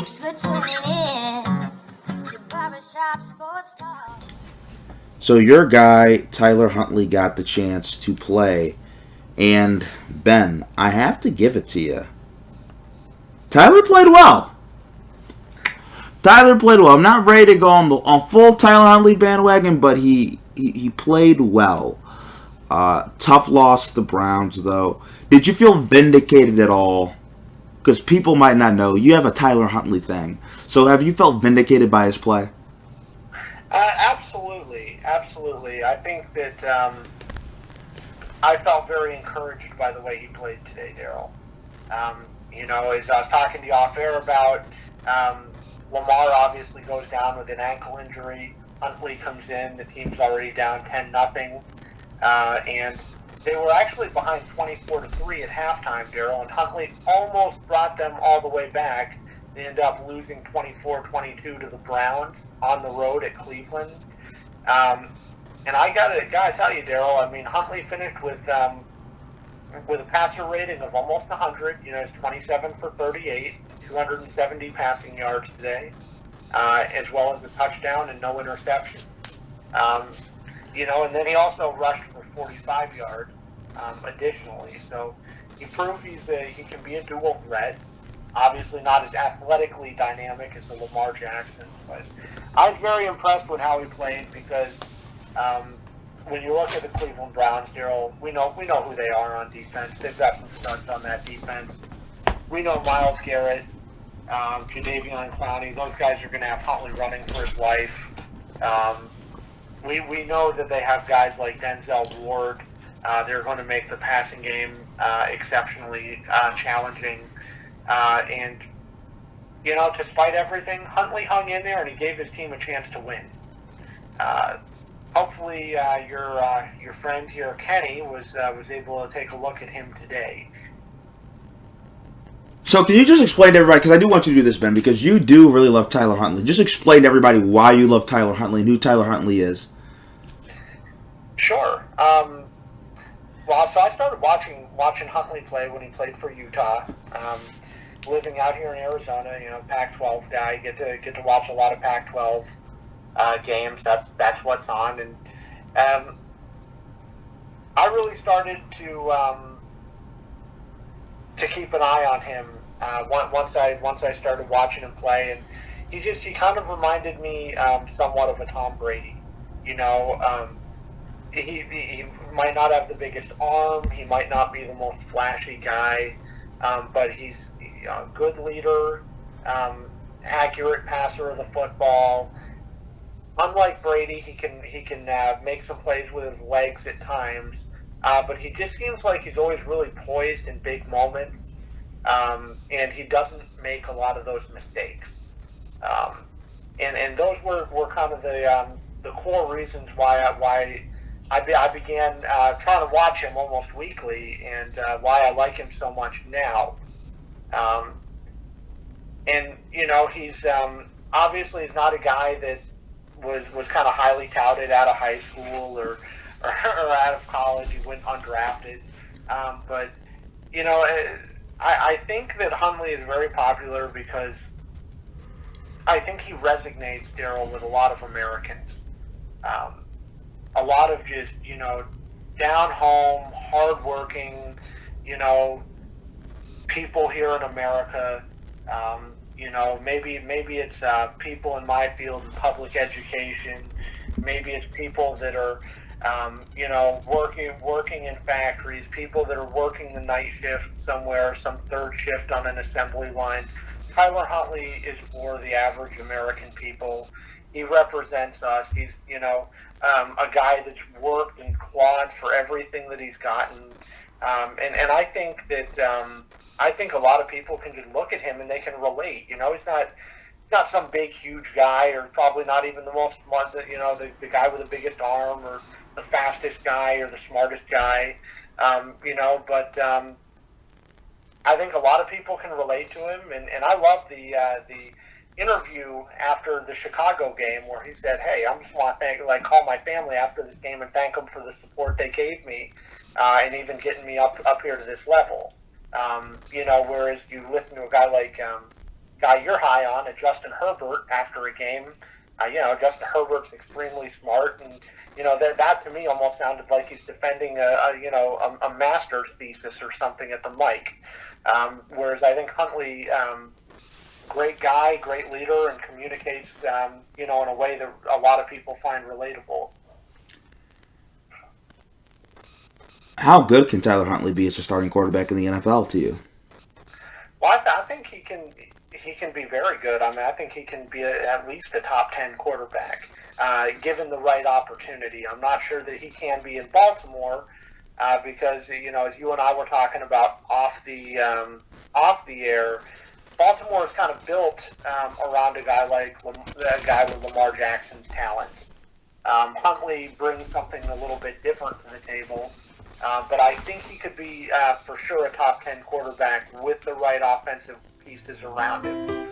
Thanks for tuning in. The Barbershop Sports Talk. So your guy, Tyler Huntley, got the chance to play. And, Ben, I have to give it to you. Tyler played well. Tyler played well. I'm not ready to go on full Tyler Huntley bandwagon, but he played well. Tough loss to the Browns, though. Did you feel vindicated at all? Because people might not know. You have a Tyler Huntley thing. So have you felt vindicated by his play? Absolutely, absolutely. I think that I felt very encouraged by the way he played today, Daryl. As I was talking to you off air about, Lamar obviously goes down with an ankle injury. Huntley comes in. The team's already down 10-0, and they were actually behind 24-3 at halftime, Daryl. And Huntley almost brought them all the way back. They end up losing 24-22 to the Browns on the road at Cleveland. And I gotta tell you, Daryl. I mean, Huntley finished with a passer rating of almost 100. He's 27 for 38, 270 passing yards today, as well as a touchdown and no interception. And then he also rushed for 45 yards additionally. So he proved he can be a dual threat. Obviously not as athletically dynamic as the Lamar Jackson, but I was very impressed with how he played because when you look at the Cleveland Browns, Daryl, we know who they are on defense. They've got some studs on that defense. We know Myles Garrett, Jadeveon Clowney. Those guys are going to have Huntley running for his life. We know that they have guys like Denzel Ward. They're going to make the passing game exceptionally challenging. And despite everything, Huntley hung in there and he gave his team a chance to win. Hopefully, your friend here, Kenny, was able to take a look at him today. So can you just explain to everybody, because I do want you to do this, Ben, because you do really love Tyler Huntley. Just explain to everybody why you love Tyler Huntley and who Tyler Huntley is. Sure. So I started watching Huntley play when he played for Utah. Living out here in Arizona, Pac-12 guy, get to watch a lot of Pac-12 games. That's what's on, and I really started to keep an eye on him once I started watching him play, and he kind of reminded me somewhat of a Tom Brady. He might not have the biggest arm, he might not be the most flashy guy, but he's a good leader, accurate passer of the football. Unlike Brady, he can make some plays with his legs at times, but he just seems like he's always really poised in big moments, and he doesn't make a lot of those mistakes. And those were kind of the core reasons why I began trying to watch him almost weekly, and why I like him so much now. He's obviously he's not a guy that was kind of highly touted out of high school or out of college. He went undrafted. But I think that Huntley is very popular because I think he resonates, Daryl, with a lot of Americans. A lot of just, down home, hardworking, people here in America. Maybe it's people in my field in public education. Maybe it's people that are, working in factories. People that are working the night shift somewhere, some third shift on an assembly line. Tyler Huntley is for the average American people. He represents us. He's, a guy that's worked and clawed for everything that he's gotten. And I think that I think a lot of people can just look at him and they can relate. He's not some big, huge guy, or probably not even the most smart, the guy with the biggest arm, or the fastest guy, or the smartest guy. But I think a lot of people can relate to him, and I love the interview after the Chicago game where he said, "Hey, I'm just want to call my family after this game and thank them for the support they gave me, and even getting me up here to this level." Whereas you listen to a guy like guy you're high on, Justin Herbert, after a game. Justin Herbert's extremely smart, and that to me almost sounded like he's defending a master's thesis or something at the mic. Whereas I think Huntley, great guy, great leader, and communicates in a way that a lot of people find relatable. How good can Tyler Huntley be as a starting quarterback in the NFL to you? Well, I think he can be very good. I mean, I think he can be at least a top 10 quarterback, given the right opportunity. I'm not sure that he can be in Baltimore because as you and I were talking about off the air, Baltimore is kind of built around a guy with Lamar Jackson's talents. Huntley brings something a little bit different to the table. But I think he could be, for sure, a top 10 quarterback with the right offensive pieces around him.